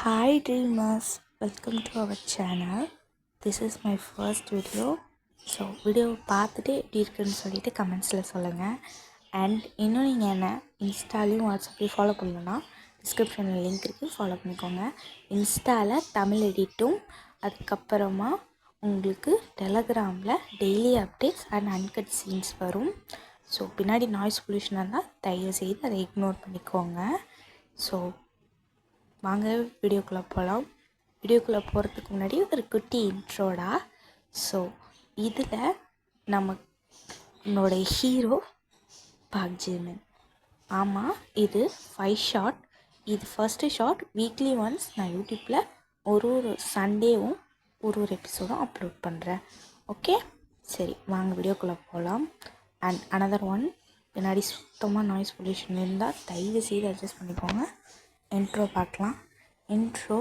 Hi dreamers, welcome to our channel. This is my first video. So வீடியோவை பார்த்துட்டு எப்படி இருக்குன்னு சொல்லிட்டு கமெண்ட்ஸில் சொல்லுங்கள். அண்ட் இன்னும் நீங்கள் என்ன இன்ஸ்டாலையும் வாட்ஸ்அப்லேயும் ஃபாலோ பண்ணணுன்னா டிஸ்கிரிப்ஷனில் லிங்க் இருக்குது, ஃபாலோ பண்ணிக்கோங்க. இன்ஸ்டாவில் தமிழ் எடிட்டும், அதுக்கப்புறமா உங்களுக்கு டெலகிராமில் daily updates and uncut scenes வரும். ஸோ பின்னாடி நாய்ஸ் பொல்யூஷனாக இருந்தால் தயவுசெய்து அதை இக்னோர் பண்ணிக்கோங்க. ஸோ வாங்க வீடியோக்குள்ளே போகலாம். வீடியோக்குள்ளே போகிறதுக்கு முன்னாடி ஒரு குட்டி இன்ட்ரோடா. ஸோ இதில் நம்மளோட ஹீரோ பார்க் ஜிமின். ஆமாம், இது 5 ஷார்ட். இது ஃபஸ்ட்டு ஷார்ட். வீக்லி ஒன்ஸ் நான் யூடியூப்பில் ஒரு சண்டேவும் ஒரு எபிசோடும் அப்லோட் பண்ணுறேன். ஓகே, சரி வாங்க வீடியோக்குள்ளே போகலாம். அண்ட் அனதர் ஒன், பின்னாடி சுத்தமாக நாய்ஸ் பொல்யூஷன் இருந்தால் தயவு செய்து அட்ஜஸ்ட் பண்ணிக்கோங்க. இன்ட்ரோ பார்க்கலாம். இன்ட்ரோ,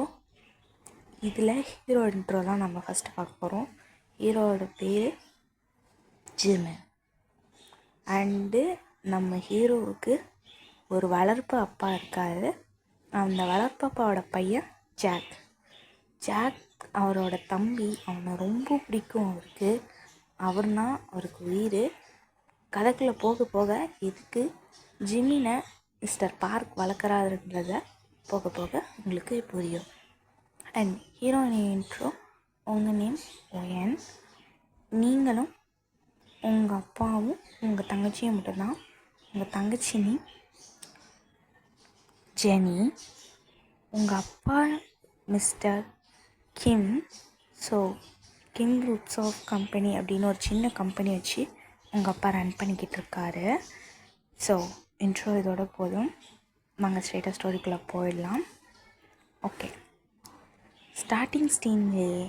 இதில் ஹீரோ இன்ட்ரோ தான் நம்ம ஃபஸ்ட்டு பார்க்க போகிறோம். ஹீரோவோட பேர் ஜிமின். அண்டு நம்ம ஹீரோவுக்கு ஒரு வளர்ப்பு அப்பா இருக்கார். அந்த வளர்ப்பு அப்பாவோட பையன் ஜாக். அவரோட தம்பி, அவனை ரொம்ப பிடிக்கும் அவருக்கு. அவருக்கு உயிர். கதைக்குள்ளே போக போக எதுக்கு ஜிமினை மிஸ்டர் பார்க் வளர்க்குறாருன்றத போக போக உங்களுக்கு புரியும். அண்ட் ஹீரோயினி இன்ட்ரோ, உங்கள் நேம் ஒயன். நீங்களும் உங்கள் அப்பாவும் உங்கள் தங்கச்சியும் மட்டும்தான். உங்கள் தங்கச்சி நேம் ஜெனி. உங்கள் அப்பா mister Kim. So Kim groups of company அப்படின்னு ஒரு சின்ன கம்பெனி வச்சு உங்கள் அப்பா ரன் பண்ணிக்கிட்டு இருக்காரு. ஸோ இன்ட்ரோ இதோட போதும். நாங்கள் ஸ்ட்ரெயிட்டாக ஸ்டோரிக்குள்ளே போயிடலாம். ஓகே, ஸ்டார்டிங் சீன்லேயே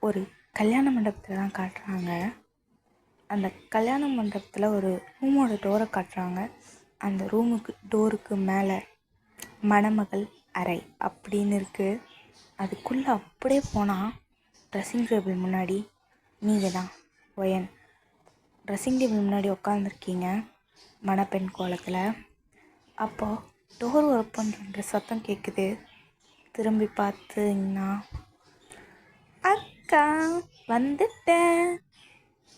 ஒரு கல்யாண மண்டபத்தில் தான் காட்டுறாங்க. அந்த கல்யாண மண்டபத்தில் ஒரு ரூமோட டோரை காட்டுறாங்க. அந்த டோருக்கு மேலே மணமகள் அறை அப்படின்னு இருக்குது. அதுக்குள்ளே அப்படியே போனால் ட்ரெஸ்ஸிங் டேபிள் முன்னாடி நீங்கள் தான் ஒயன் ட்ரெஸ்ஸிங் டேபிள் முன்னாடி உட்காந்துருக்கீங்க மணப்பெண் கோலத்தில். அப்போது டோர் ஒர்க் பண்ணுற சத்தம் கேட்குது. திரும்பி பார்த்தீங்கன்னா, அக்கா வந்துட்டேன்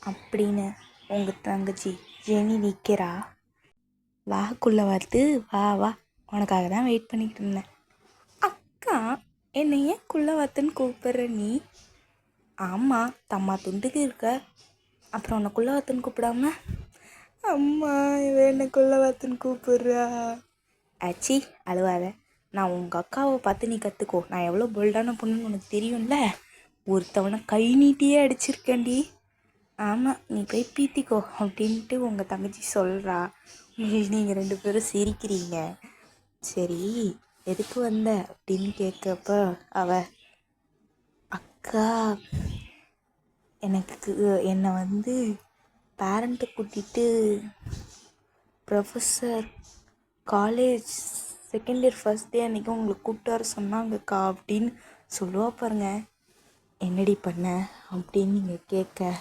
அப்படின்னு உங்கள் தங்கச்சி ஜெனி நிற்கிறா. வாக்குள்ளே வந்து, வா வா, உனக்காக தான் வெயிட் பண்ணிக்கிட்டு இருந்தேன். அக்கா, என்னை ஏன் குள்ளே வாத்துன்னு கூப்பிட்ற நீ? ஆமாம், தம்மா துண்டுக்கு இருக்க, அப்புறம் உன்னை குள்ளே வாத்துன்னு கூப்பிடாம? அம்மா, இவன் என்னை குள்ளே வாத்துன்னு கூப்பிட்றா. ஆச்சி, அழுவாத. நான் உங்கள் அக்காவை பார்த்து நீ கற்றுக்கோ. நான் எவ்வளோ போல்டான பொண்ணுன்னு உனக்கு தெரியும்ல. ஒருத்தவனை கை நீட்டியே அடிச்சிருக்கேன்டி. ஆமாம், நீ போய் பீத்திக்கோ அப்படின்ட்டு உங்கள் தங்கச்சி சொல்கிறா. நீங்கள் 2 பேரும் சிரிக்கிறீங்க. சரி, எதுக்கு வந்த அப்படின்னு கேட்கப்ப அக்கா, என்னை வந்து பேரண்ட்டை கூட்டிகிட்டு professor college second year first day அன்றைக்கி உங்களுக்கு கூப்பிட்டு வர சொன்னாங்கக்கா அப்படின்னு சொல்லுவா பாருங்க. என்னடி பண்ண அப்படின்னு நீங்கள் கேட்க,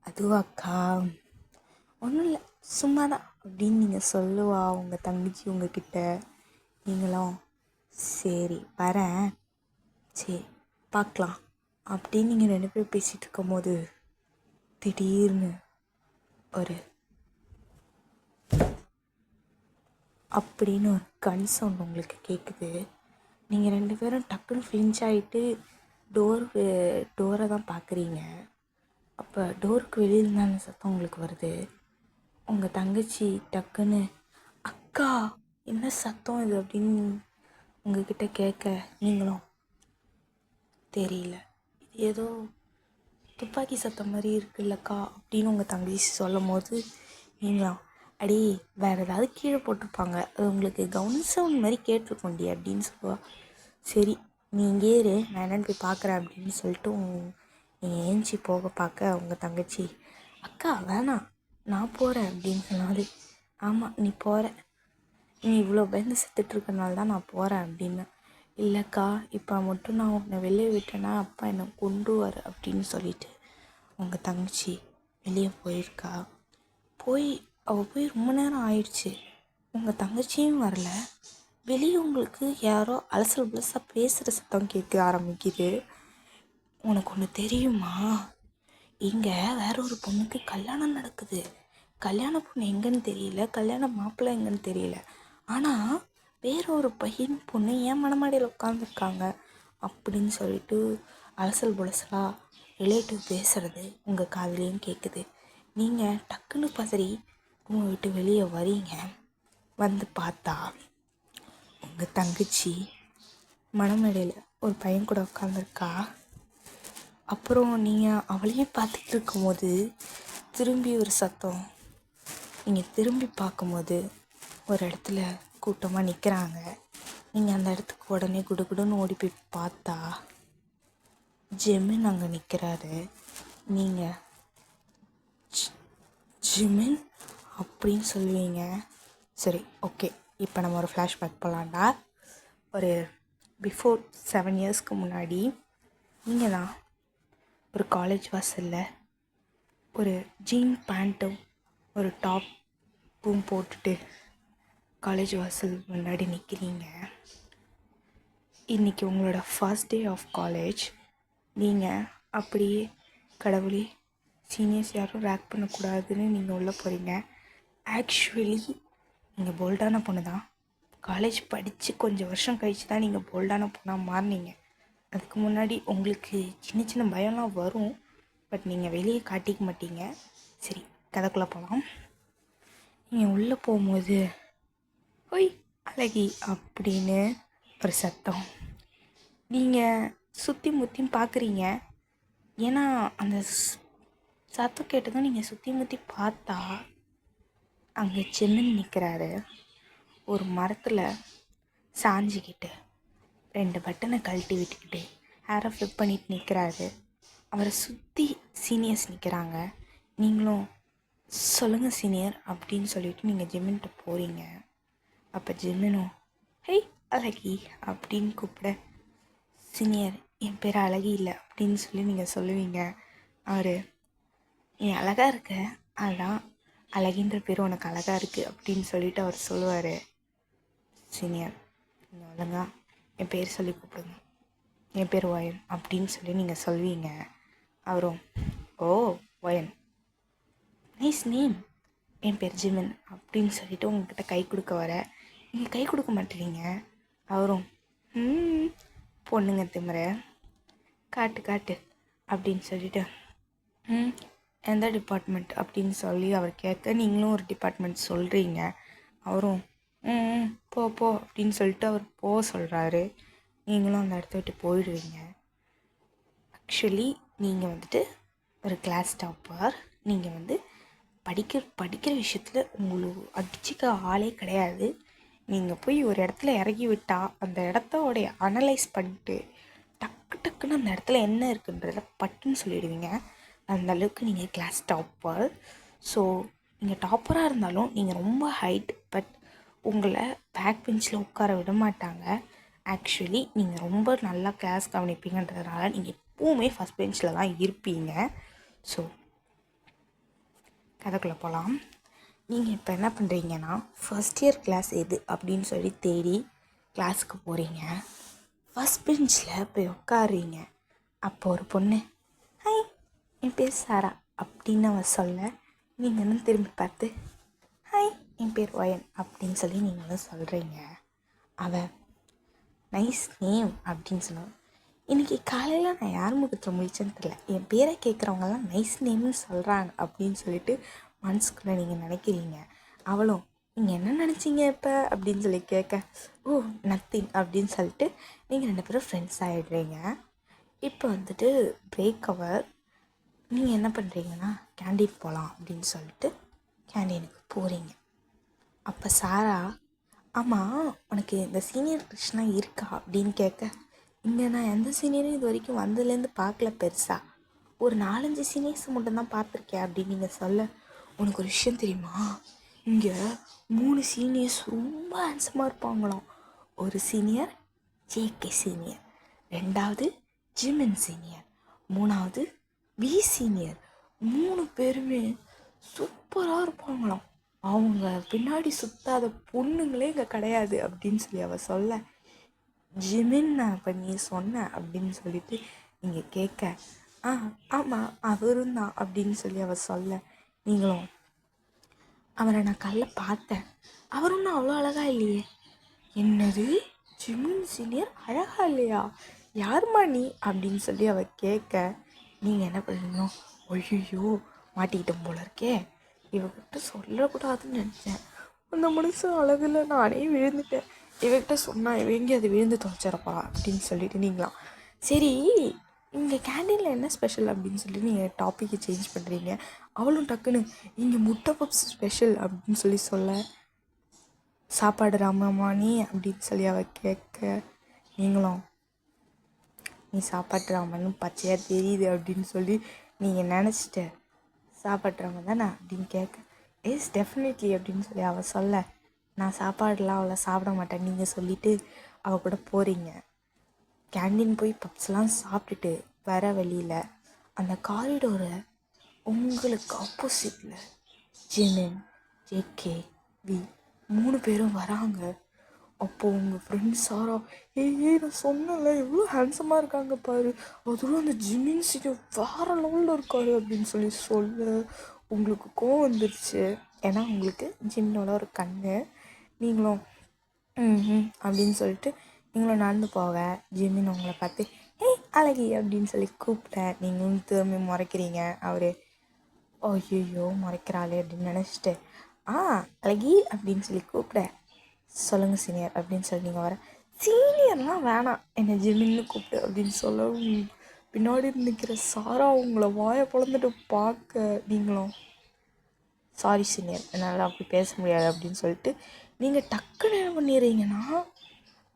அதுவாக்கா ஒன்றும் இல்லை, சும்மா தான் அப்படின்னு நீங்கள் சொல்லுவா உங்கள் தங்கச்சி உங்ககிட்ட. நீங்களும் சரி வரேன், சரி பார்க்கலாம் அப்படின்னு நீங்கள் 2 பேரும் பேசிகிட்டு இருக்கும்போது திடீர்னு ஒரு அப்படின்னு ஒரு கன் சவுண்ட் உங்களுக்கு கேட்குது. நீங்கள் 2 பேரும் டக்குன்னு ஃப்ளின்ச் ஆகிட்டு டோரை தான் பார்க்குறீங்க. அப்போ டோருக்கு வெளியில் தானே சத்தம் உங்களுக்கு வருது. உங்கள் தங்கச்சி டக்குன்னு, அக்கா என்ன சத்தம் இது அப்படின்னு உங்ககிட்ட கேட்க, நீங்களும் தெரியல, இது ஏதோ துப்பாக்கி சத்தம் மாதிரி இருக்குல்லக்கா அப்படின்னு உங்கள் தங்கச்சி சொல்லும் போது, நீங்களும் அடி வேறு ஏதாவது கீழே போட்டிருப்பாங்க, அது உங்களுக்கு கவுன் சவுண்ட் மாதிரி கேட்டிருக்கோண்டி அப்படின்னு சொல்லுவா. சரி நீ இங்கே இரு, நான் என்னென்னு போய் பார்க்குறேன் அப்படின்னு சொல்லிட்டு நீங்கள் ஏஞ்சி போக பார்க்க உங்கள் தங்கச்சி, அக்கா வேணாம் நான் போகிறேன் அப்படின்னு சொன்னாது. ஆமாம் நீ போகிற, நீ இவ்வளோ பயந்து செத்துட்ருக்கனால தான் நான் போகிறேன் அப்படின்னு. இல்லைக்கா, இப்போ மட்டும் நான் உன்னை வெளியே விட்டேன்னா அப்பா என்னை கொண்டுவார் அப்படின்னு சொல்லிட்டு உங்கள் தங்கச்சி வெளியே போயிருக்கா. அவள் போய் ரொம்ப நேரம் ஆயிடுச்சு. உங்கள் தங்கச்சியும் வரல. வெளியே உங்களுக்கு யாரோ அலசல் புலசாக பேசுகிற சத்தம் கேட்க ஆரம்பிக்குது. உனக்கு ஒன்று தெரியுமா, இங்கே வேற ஒரு பொண்ணுக்கு கல்யாணம் நடக்குது. கல்யாண பொண்ணு எங்கன்னு தெரியல, கல்யாண மாப்பிள்ளை எங்கன்னு தெரியல, ஆனால் வேற ஒரு பையன் பொண்ணு ஏன் மணமாடியில் உட்காந்துருக்காங்க அப்படின்னு சொல்லிட்டு அலசல் புலசலாக ரிலேட்டிவ் பேசுகிறது உங்கள் காதுலேயும் கேட்குது. நீங்கள் டக்குன்னு பதறி ரூமை விட்டு வெளியே வரீங்க. வந்து பார்த்தா உங்கள் தங்கச்சி மணமேடையில் ஒரு பையன் கூட உட்காந்துருக்கா. அப்புறம் நீங்கள் அவளையே பார்த்துட்டு இருக்கும்போது திரும்பி ஒரு சத்தம். நீங்கள் திரும்பி பார்க்கும்போது ஒரு இடத்துல கூட்டமாக நிற்கிறாங்க. நீங்கள் அந்த இடத்துக்கு உடனே குடுகுடுன்னு ஓடி போய் பார்த்தா ஜெமின் அங்கே நிற்கிறாரு. நீங்கள் ஜிமின் அப்படின்னு சொல்லுவீங்க. சரி, ஓகே, இப்போ நம்ம ஒரு ஃப்ளாஷ்பேக் போகலாண்டா. ஒரு பிஃபோர் 7 இயர்ஸ்க்கு முன்னாடி நீங்கள் தான் ஒரு காலேஜ் வாசலில் ஒரு ஜீன் பேண்ட்டும் ஒரு டாப்பும் போட்டுட்டு காலேஜ் வாசல் முன்னாடி நிற்கிறீங்க. இன்றைக்கி உங்களோட ஃபர்ஸ்ட் டே ஆஃப் காலேஜ். நீங்கள் அப்படியே கடவுளே சீனியர்ஸ் யாரும் ரேக் பண்ணக்கூடாதுன்னு நீங்கள் உள்ளே போகிறீங்க. ஆக்சுவலி நீங்கள் போல்டான பொண்ணு தான். காலேஜ் படித்து கொஞ்சம் வருஷம் கழித்து தான் நீங்கள் போல்டான பொண்ணாக மாறினீங்க. அதுக்கு முன்னாடி உங்களுக்கு சின்ன சின்ன பயம்லாம் வரும், பட் நீங்கள் வெளியே காட்டிக்க மாட்டீங்க. சரி, கதைக்குள்ளே போகலாம். நீங்கள் உள்ளே போகும்போது ஒய் அழகி அப்படின்னு ஒரு சத்தம். நீங்கள் சுற்றி முற்றியும் பார்க்குறீங்க. ஏன்னா அந்த சத்தம் கேட்டதும் நீங்கள் சுற்றி முற்றி பார்த்தா அங்கே ஜெமின் நிற்கிறாரு. ஒரு மரத்தில் சாஞ்சிக்கிட்டு 2 பட்டனை கழட்டி விட்டுக்கிட்டு ஹேரை ஃப்ளிப் பண்ணிட்டு நிற்கிறாரு. அவரை சுற்றி சீனியர்ஸ் நிற்கிறாங்க. நீங்களும் சொல்லுங்கள் சீனியர் அப்படின்னு சொல்லிவிட்டு நீங்கள் ஜெமின்கிட்ட போகிறீங்க. அப்போ ஜெமினும் ஹெய் அழகி அப்படின்னு கூப்பிட, சீனியர் என் பேர் அழகி இல்லை அப்படின்னு சொல்லி நீங்கள் சொல்லுவீங்க. அவர் நீ அழகாக இருக்க, அதுதான் அழகின்ற பேர் உனக்கு அழகாக இருக்குது அப்படின்னு சொல்லிவிட்டு அவர் சொல்லுவார். சீனியர் நீங்கள் ஒழுங்கா என் பேர் சொல்லி கூப்பிடுங்க, என் பேர் ஒயன் அப்படின்னு சொல்லி நீங்கள் சொல்வீங்க. அவரும் ஓ ஒயன், நைஸ் நேம், என் பேர் ஜிமின் அப்படின்னு சொல்லிவிட்டு உங்கள்கிட்ட கை கொடுக்க வர நீங்கள் கை கொடுக்க மாட்டேறீங்க. அவரும் பொண்ணுங்க திமிர காட்டு காட்டு அப்படின்னு சொல்லிவிட்டு எந்த டிபார்ட்மெண்ட் அப்படின்னு சொல்லி அவர் கேட்க நீங்களும் ஒரு டிபார்ட்மெண்ட் சொல்கிறீங்க. அவரும் போ போ அப்படின்னு சொல்லிட்டு அவர் போக சொல்கிறாரு. நீங்களும் அந்த இடத்த விட்டு போயிடுவீங்க. ஆக்சுவலி நீங்கள் வந்துட்டு ஒரு கிளாஸ் டாப்பர். நீங்கள் படிக்கிற விஷயத்தில் உங்களுக்கு அடிச்சுக்க ஆளே கிடையாது. நீங்கள் போய் ஒரு இடத்துல இறங்கி விட்டால் அந்த இடத்தோடைய அனலைஸ் பண்ணிட்டு டக்குன்னு அந்த இடத்துல என்ன இருக்குன்றத பட்டுன்னு சொல்லிடுவீங்க. அந்த அளவுக்கு நீங்கள் கிளாஸ் டாப்பர். ஸோ நீங்கள் டாப்பராக இருந்தாலும் நீங்கள் ரொம்ப ஹைட், பட் உங்களை பேக் பெஞ்சில் உட்கார விட மாட்டாங்க. ஆக்சுவலி நீங்கள் ரொம்ப நல்லா கிளாஸ் கவனிப்பீங்கன்றதுனால நீங்கள் எப்போவுமே ஃபஸ்ட் பெஞ்சில் தான் இருப்பீங்க. ஸோ கதைக்குள்ளே போகலாம். நீங்கள் இப்போ என்ன பண்ணுறீங்கன்னா ஃபஸ்ட் இயர் கிளாஸ் எது அப்படின்னு சொல்லி தேடி கிளாஸுக்கு போகிறீங்க. ஃபஸ்ட் பெஞ்சில் போய் உட்காடுறீங்க. அப்போ ஒரு பொண்ணு ஹாய் என் பேர் சாரா அப்படின்னு அவன் சொல்ல, நீங்களும் திரும்பி பார்த்து ஹாய் என் பேர் ஒயன் அப்படின்னு சொல்லி நீங்களும் சொல்கிறீங்க. அவன் நைஸ் நேம் அப்படின்னு சொன்னான். இன்றைக்கி காலையில் நான் யார் முகத்தில் முடிச்சேன்னு தெரியல, என் பேரை கேட்குறவங்கலாம் நைஸ் நேம்னு சொல்கிறாங்க அப்படின்னு சொல்லிட்டு மனசுக்குள்ளே நீங்கள் நினைக்கிறீங்க. அவளும் நீங்கள் என்ன நினச்சிங்க இப்போ அப்படின்னு சொல்லி கேட்க, ஓ நத்திங் அப்படின்னு சொல்லிட்டு நீங்கள் 2 பேரும் ஃப்ரெண்ட்ஸ் ஆகிடுறீங்க. இப்போ வந்துட்டு பிரேக் அவர். நீங்கள் என்ன பண்ணுறீங்கன்னா கேண்டீன் போகலாம் அப்படின்னு சொல்லிட்டு கேண்டீனுக்கு போகிறீங்க. அப்போ சாரா, ஆமாம் உனக்கு இந்த சீனியர் கிருஷ்ணா இருக்கா அப்படின்னு கேட்க, இங்கே நான் எந்த சீனியரும் இது வரைக்கும் வந்ததுலேருந்து பார்க்கல, பெருசாக ஒரு 4-5 சீனியர்ஸ் மட்டும்தான் பார்த்துருக்கேன் அப்படின்னு நீங்கள் சொல்ல, உனக்கு ஒரு விஷயம் தெரியுமா, இங்கே 3 சீனியர்ஸ் ரொம்ப ஹேண்ட்ஸமாக இருப்பாங்களாம். ஒரு சீனியர் ஜேகே சீனியர், 2வது ஜிமின் சீனியர், 3வது வி சீனியர். 3 பேருமே சூப்பராக இருப்பாங்களாம். அவங்க பின்னாடி சுத்தாத பொண்ணுங்களே இங்கே கிடையாது அப்படின்னு சொல்லி அவள் சொல்ல, ஜிமின் நான் இப்போ நீ சொன்ன அப்படின்னு சொல்லிட்டு நீங்கள் கேட்க, ஆமாம் அவரும் தான் அப்படின்னு சொல்லி அவள் சொல்ல, நீங்களும் அவரை நான் கல்ல பார்த்தேன், அவர் ஒன்றும் அவ்வளோ அழகாக இல்லையே. என்னது, ஜிமின் சீனியர் அழகா இல்லையா, யாருமா நீ அப்படின்னு சொல்லி அவள் கேட்க, நீங்கள் என்ன பண்ணீங்க, ஐயோ மாட்டிக்கிட்டோம் போல இருக்கே, இவகிட்ட சொல்லக்கூடாதுன்னு நினச்சேன், அந்த மனுஷன் அழகில் நானே விழுந்துட்டேன், இவகிட்ட சொன்னால் இவங்க அது விழுந்து தொலைச்சிடப்பா அப்படின்னு சொல்லிட்டு நீங்களாம் சரி இங்கே கேண்டீனில் என்ன ஸ்பெஷல் அப்படின்னு சொல்லி நீங்கள் டாப்பிக்கை சேஞ்ச் பண்ணுறீங்க. அவளும் டக்குன்னு இங்கே முட்டை பப்ஸ் ஸ்பெஷல் அப்படின்னு சொல்லி சொல்ல, சாப்பாடு ராமம்மா நீ அப்படின்னு சொல்லி அவள் கேட்க, நீங்களும் நீ சாப்பாட்டு ராமன்னு பச்சையாக தெரியுது அப்படின்னு சொல்லி நீங்கள் நினச்சிட்ட, சாப்பாட்டு ராமன் தானே அப்படின்னு கேட்க, எஸ் டெஃபினெட்லி அப்படின்னு சொல்லி அவள் சொல்ல, நான் சாப்பாடுலாம் அவளை சாப்பிட மாட்டேன் நீங்கள் சொல்லிவிட்டு அவள் கூட போகிறீங்க. கேண்டீன் போய் பப்ஸ்லாம் சாப்பிட்டுட்டு வர வழியில் அந்த காரிடோரை உங்களுக்கு ஆப்போசிட்டில் ஜிமின், ஜேகே, வி 3 பேரும் வராங்க. அப்போது உங்கள் ஃப்ரெண்ட்ஸ் சாரா, ஏய் நான் சொன்னல எவ்வளோ ஹேண்ட்ஸமாக இருக்காங்க பாரு, அதுவும் அந்த ஜிமின் சீனியர் வேறு லெவலில் இருக்காரு அப்படின்னு சொல்லி சொல்ல உங்களுக்கு கோவம் வந்துருச்சு. ஏன்னா உங்களுக்கு ஜின்னோட ஒரு கண்ணு. நீங்களும் அப்படின்னு சொல்லிட்டு நீங்களும் நடந்து போக, ஜிமின் உங்களை பார்த்து ஏய் அழகி அப்படின்னு சொல்லி கூப்பிட்டேன். நீங்களும் திரும்பி முறைக்கிறீங்க. அவர் ஐயோ முறைக்கிறாளே அப்படின்னு நினச்சிட்டு அழகி அப்படின்னு சொல்லி கூப்பிட, சொல்லுங்கள் சீனியர் அப்படின்னு சொல்லி நீங்கள் வர, சீனியர்லாம் வேணாம் என்னை ஜிமின்னு கூப்பிட்டு அப்படின்னு சொல்ல, பின்னாடி நிற்கிற சாரா உங்களை வாயை பிளந்துட்டு பார்க்க, நீங்களும் சாரி சீனியர் என்னால் அப்படி பேச முடியாது அப்படின்னு சொல்லிட்டு நீங்கள் டக்குன்னு என்ன பண்ணிடுறீங்கன்னா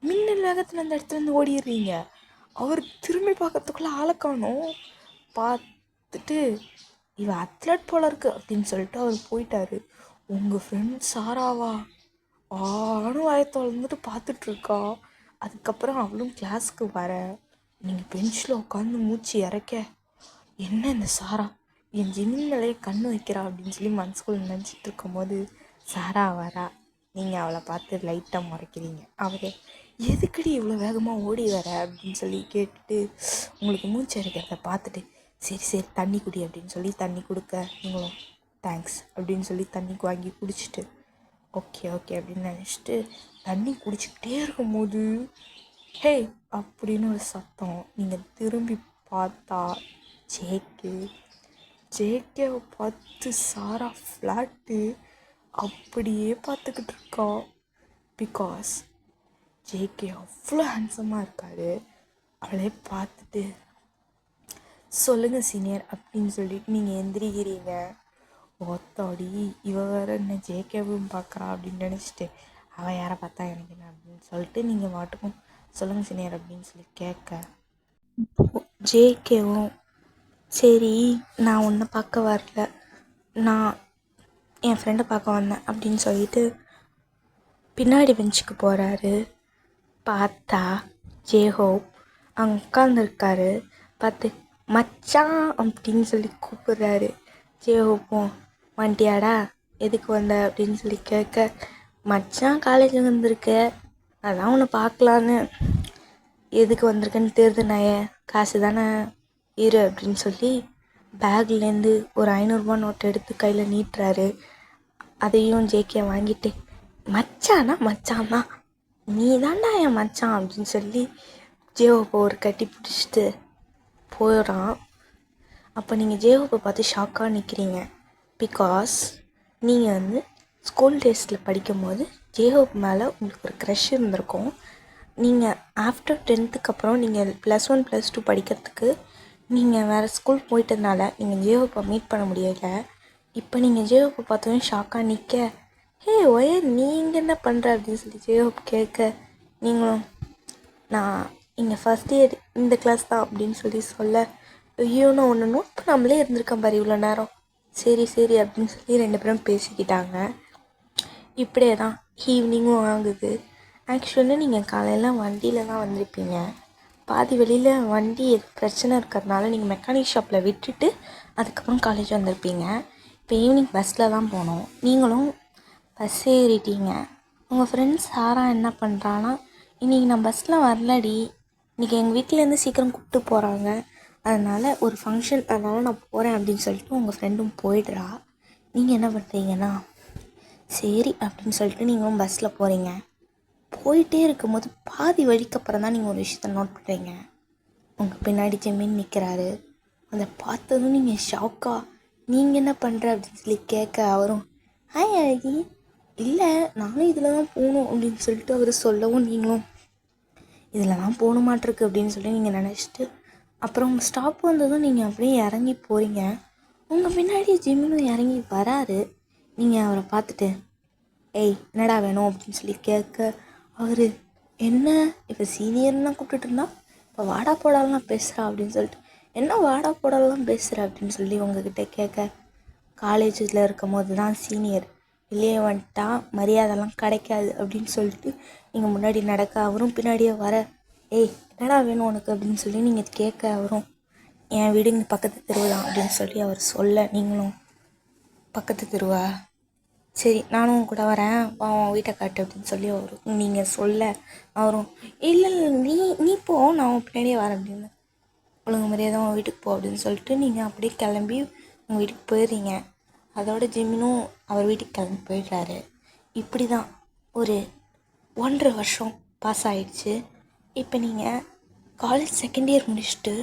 மின்னல் வேகத்தில் அந்த இடத்துலேருந்து ஓடிடுறீங்க. அவர் திரும்பி பார்க்கறதுக்குள்ளே ஆளை காணோம். பார்த்துட்டு இவன் அத்லட் போல இருக்கு அப்படின்னு சொல்லிட்டு அவர் போயிட்டாரு. உங்கள் ஃப்ரெண்ட் சாராவா வாயத்தை வளர்ந்துட்டு பார்த்துட்ருக்கா. அதுக்கப்புறம் அவளும் கிளாஸுக்கு வர, நீங்கள் பெஞ்சில் உட்காந்து மூச்சு இறக்க, என்ன இந்த சாரா என் ஜிமின் மேலேயே கண் வைக்கிறா அப்படின்னு சொல்லி மனசுக்குள்ள நினச்சிட்டு இருக்கும்போது சாரா வரா. நீங்கள் அவளை பார்த்து லைட்டாக முறைக்கிறீங்க. அவர் எதுக்கடி இவ்வளோ வேகமாக ஓடி வர அப்படின்னு சொல்லி கேட்டுட்டு உங்களுக்கு மூச்சு அரைக்கிறத பார்த்துட்டு சரி தண்ணி குடி அப்படின்னு சொல்லி தண்ணி கொடுக்க, நீங்களும் தேங்க்ஸ் அப்படின்னு சொல்லி தண்ணி வாங்கி குடிச்சிட்டு ஓகே அப்படின்னு நினச்சிட்டு தண்ணி குடிச்சிக்கிட்டே இருக்கும்போது ஹே அப்படின்னு ஒரு சத்தம். நீங்கள் திரும்பி பார்த்தா ஜேகேவை பார்த்து சாரா ஃப்ளாட்டு அப்படியே பார்த்துக்கிட்டு இருக்கா. பிகாஸ் ஜேகே அவ்வளோ ஹேண்ட்ஸமாக இருக்காரு. அவளே பார்த்துட்டு சொல்லுங்கள் சீனியர் அப்படின்னு சொல்லிட்டு நீங்கள் எந்திரிக்கிறீங்க. ஒத்தாடி இவ வேறு என்ன ஜேகேவும் பார்க்குறா அப்படின்னு நினச்சிட்டு அவள் யாரை பார்த்தா எனக்கு என்ன அப்படின்னு சொல்லிட்டு நீங்கள் மாட்டுக்கும் சொல்லுங்கள் சீனியர் அப்படின்னு சொல்லி கேட்க, ஜேகேவும் சரி நான் உன்னை பார்க்க வரல, நான் என் ஃப்ரெண்டை பார்க்க வந்தேன் அப்படின்னு சொல்லிட்டு பின்னாடி பெஞ்சுக்கு போகிறாரு. பார்த்தா ஜேஹோப் அங்கே உட்காந்துருக்காரு. பார்த்து மச்சான் அப்படின்னு சொல்லி கூப்பிட்றாரு. ஜேஹோப்பும் வந்துட்டியாடா எதுக்கு வந்த அப்படின்னு சொல்லி கேட்க, மச்சான் காலேஜுக்கு வந்திருக்க, அதான் உன்னை பார்க்கலான்னு. எதுக்கு வந்திருக்கேன்னு தெரியுது நாயே, காசு தானே இரு அப்படின்னு சொல்லி பேக்லேருந்து ஒரு 500 ரூபா நோட்டை எடுத்து கையில் நீட்டுறாரு. அதையும் ஜேகே வாங்கிட்டு மச்சானா மச்சான் தான், நீ தாண்டா என் மச்சான் அப்படின்னு சொல்லி ஜேஹோப்பை ஒரு கட்டி பிடிச்சிட்டு போயிடான். அப்போ நீங்கள் ஜேஹோப்பை பார்த்து ஷாக்காக நிற்கிறீங்க. பிகாஸ் நீங்கள் ஸ்கூல் டேஸில் படிக்கும்போது ஜேஹோப் மேலே உங்களுக்கு ஒரு க்ரஷ் இருந்திருக்கும். நீங்கள் ஆஃப்டர் 10th அப்புறம் நீங்கள் +1 +2 படிக்கிறதுக்கு நீங்கள் வேறு ஸ்கூல் போயிட்டதுனால நீங்கள் ஜேஹோப்பை மீட் பண்ண முடியலை. இப்போ நீங்கள் ஜேஹோப்பை பார்த்தோன்னே ஷாக்காக நிற்க, ஹே ஒயர் நீங்கள் என்ன பண்ணுற அப்படின்னு சொல்லி ஜேஹோப் கேட்க, நீங்களும் நான் இங்கே ஃபஸ்ட் இயர் இந்த கிளாஸ் தான் அப்படின்னு சொல்லி சொல்ல, ஐயோ நான் ஒன்று நோட் பண்ணாமலே இருந்திருக்கேன் பாரு இவ்வளோ நேரம், சரி அப்படின்னு சொல்லி 2 பேரும் பேசிக்கிட்டாங்க. இப்படியே தான் ஈவினிங்கும் ஆகுது. ஆக்சுவலி நீங்கள் காலையில் வண்டியில் தான் வந்திருப்பீங்க. பாதி வழியில் வண்டி பிரச்சனை இருக்கிறதுனால நீங்கள் மெக்கானிக் ஷாப்பில் விட்டுட்டு அதுக்கப்புறம் காலேஜ் வந்திருப்பீங்க. இப்போ ஈவினிங் பஸ்ஸில் தான் போனோம். நீங்களும் பஸ் ஏறிட்டீங்க. உங்கள் ஃப்ரெண்ட்ஸ் சாரா என்ன பண்ணுறான்னா, இன்றைக்கி நான் பஸ்ஸில் வரலடி, இன்றைக்கி எங்கள் வீட்டிலேருந்து சீக்கிரம் கூப்பிட்டு போகிறாங்க, அதனால் ஒரு ஃபங்க்ஷன், அதனால் நான் போகிறேன் அப்படின்னு சொல்லிட்டு உங்கள் ஃப்ரெண்டும் போயிடுறா. நீங்கள் என்ன பண்ணுறீங்கன்னா, சரி அப்படின்னு சொல்லிட்டு நீங்களும் பஸ்ஸில் போகிறீங்க. போயிட்டே இருக்கும்போது பாதி வழிக்கு அப்புறம் தான் நீங்கள் ஒரு விஷயத்த நோட் பண்ணுறீங்க. உங்கள் பின்னாடி ஜெமீன் நிற்கிறாரு. அதை பார்த்ததும் நீங்கள் ஷாக்கா, நீங்கள் என்ன பண்ணுற அப்படின்னு சொல்லி கேட்க அவரும், ஹாய் அழகி, இல்லை நானும் இதில் தான் போகணும் அப்படின்னு சொல்லிட்டு அவர் சொல்லவும் நீங்களும் இதில் தான் போக மாட்டிருக்கு அப்படின்னு சொல்லி நீங்கள் நினச்சிட்டு அப்புறம் உங்கள் ஸ்டாப் வந்ததும் நீங்கள் அப்படியே இறங்கி போகிறீங்க. உங்கள் பின்னாடி ஜிம்மினும் இறங்கி வராரு. நீங்கள் அவரை பார்த்துட்டு, ஏய் என்னடா வேணும் அப்படின்னு சொல்லி கேட்க அவர், என்ன இப்போ சீனியர்னா கூப்பிட்டுட்டு இருந்தா இப்போ வாடா போடாலாம் பேசுகிறா அப்படின்னு சொல்லிட்டு, என்ன வாடா போடாலாம் பேசுகிற அப்படின்னு சொல்லி உங்ககிட்ட கேட்க, காலேஜில் இருக்கும் போது தான் சீனியர், வெளியே வந்துட்டா மரியாதைலாம் கிடைக்காது அப்படின்னு சொல்லிட்டு நீங்கள் முன்னாடி நடக்க அவரும் பின்னாடியே வர, ஏய் என்னடா வேணும் உனக்கு அப்படின்னு சொல்லி நீங்கள் கேட்க அவரும், என் வீடு இங்கே பக்கத்து தெருவு தான் அப்படின்னு சொல்லி அவர் சொல்ல நீங்களும், பக்கத்து தெருவா, சரி நானும் கூட வரேன் உன் வீட்டை காட்டு அப்படின்னு சொல்லி வரும். நீங்கள் சொல்ல அவரும், இல்லை இல்லை நீ போ, நான் உன் பின்னாடியே வரேன் அப்படின்னு, ஒழுங்கு மாதிரியே தான் உன் வீட்டுக்கு போ அப்படின்னு சொல்லிட்டு நீங்கள் அப்படியே கிளம்பி உங்கள் வீட்டுக்கு போயிடுறீங்க. அதோட ஜிம்மினும் அவர் வீட்டுக்கு கிளம்பி போயிடுறாரு. இப்படி தான் ஒரு 1.5 வருஷம் பாஸ் ஆகிடுச்சு. இப்போ நீங்கள் காலேஜ் செகண்ட் இயர் முடிச்சுட்டு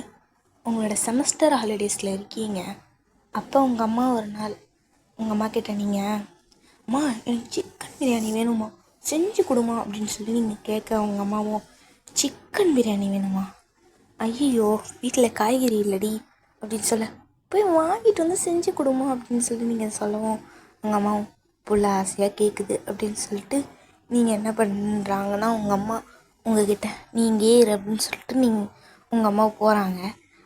உங்களோட செமஸ்டர் ஹாலிடேஸில் இருக்கீங்க. அப்போ உங்கள் அம்மா ஒரு நாள் உங்கள் அம்மா கிட்ட நீங்கள், அம்மா எனக்கு சிக்கன் பிரியாணி வேணுமா, செஞ்சு கொடுமா அப்படின்னு சொல்லி நீங்கள் கேட்க உங்கள் அம்மாவும், சிக்கன் பிரியாணி வேணுமா, ஐயோ வீட்டில் காய்கறி இல்லடி அப்படின்னு சொல்ல, போய் வாங்கிட்டு வந்து செஞ்சு கொடுமா அப்படின்னு சொல்லி நீங்கள் சொல்லவும் உங்கள் அம்மாவும், புள்ள ஆசையாக கேட்குது அப்படின்னு சொல்லிட்டு நீங்கள் என்ன பண்ணுறாங்கன்னா, உங்கள் அம்மா உங்ககிட்ட நீங்கள் ஏறு அப்படின்னு சொல்லிட்டு நீங்கள் உங்கள் அம்மா போகிறாங்க.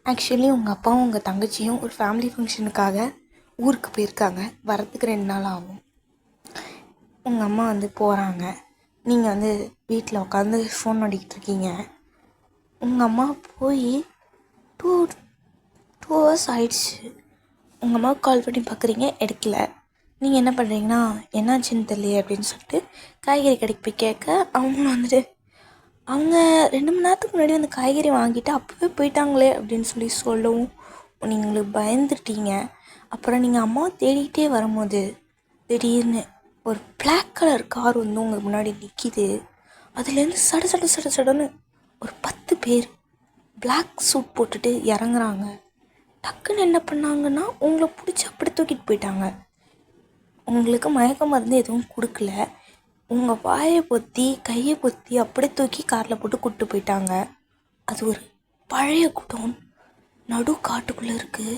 ஆக்சுவலி உங்கள் அப்பாவும் உங்கள் தங்கச்சியும் ஒரு ஃபேமிலி ஃபங்க்ஷனுக்காக ஊருக்கு போயிருக்காங்க, வரத்துக்கு 2 நாள் ஆகும். உங்கள் அம்மா வந்து போகிறாங்க, நீங்கள் வந்து வீட்டில் உட்காந்து ஃபோன் நோண்டிக்கிட்டு இருக்கீங்க. உங்கள் அம்மா போய் 2 ஹவர்ஸ் ஆயிடுச்சு. உங்கள் அம்மாவுக்கு கால் பண்ணி பார்க்குறீங்க, எடுக்கல. நீங்கள் என்ன பண்ணுறீங்கன்னா, என்னாச்சுன்னு தெரியல அப்படின்னு சொல்லிட்டு காய்கறி கடைக்கு போய் கேட்க அவங்களும் வந்துட்டு, அவங்க 2 மணி நேரத்துக்கு முன்னாடி வந்து காய்கறி வாங்கிட்டு அப்போவே போயிட்டாங்களே அப்படின்னு சொல்லி சொல்லவும் நீங்கள் பயந்துட்டீங்க. அப்புறம் நீங்கள் அம்மாவை தேடிக்கிட்டே வரும்போது திடீர்னு ஒரு பிளாக் கலர் கார் வந்து உங்களுக்கு முன்னாடி நிற்கிது. அதுலேருந்து சடன்னு ஒரு 10 பேர் பிளாக் சூட் போட்டுட்டு இறங்குறாங்க. டக்குன்னு என்ன பண்ணாங்கன்னா, உங்களை பிடிச்சி அப்படி தூக்கிட்டு போயிட்டாங்க. உங்களுக்கு மயக்க மருந்து எதுவும் கொடுக்கல, உங்கள் வாயை பொத்தி கையை பொத்தி அப்படியே தூக்கி காரில் போட்டு கூப்பிட்டு போயிட்டாங்க. அது ஒரு பழைய குடோன் நடு காட்டுக்குள்ளே இருக்குது.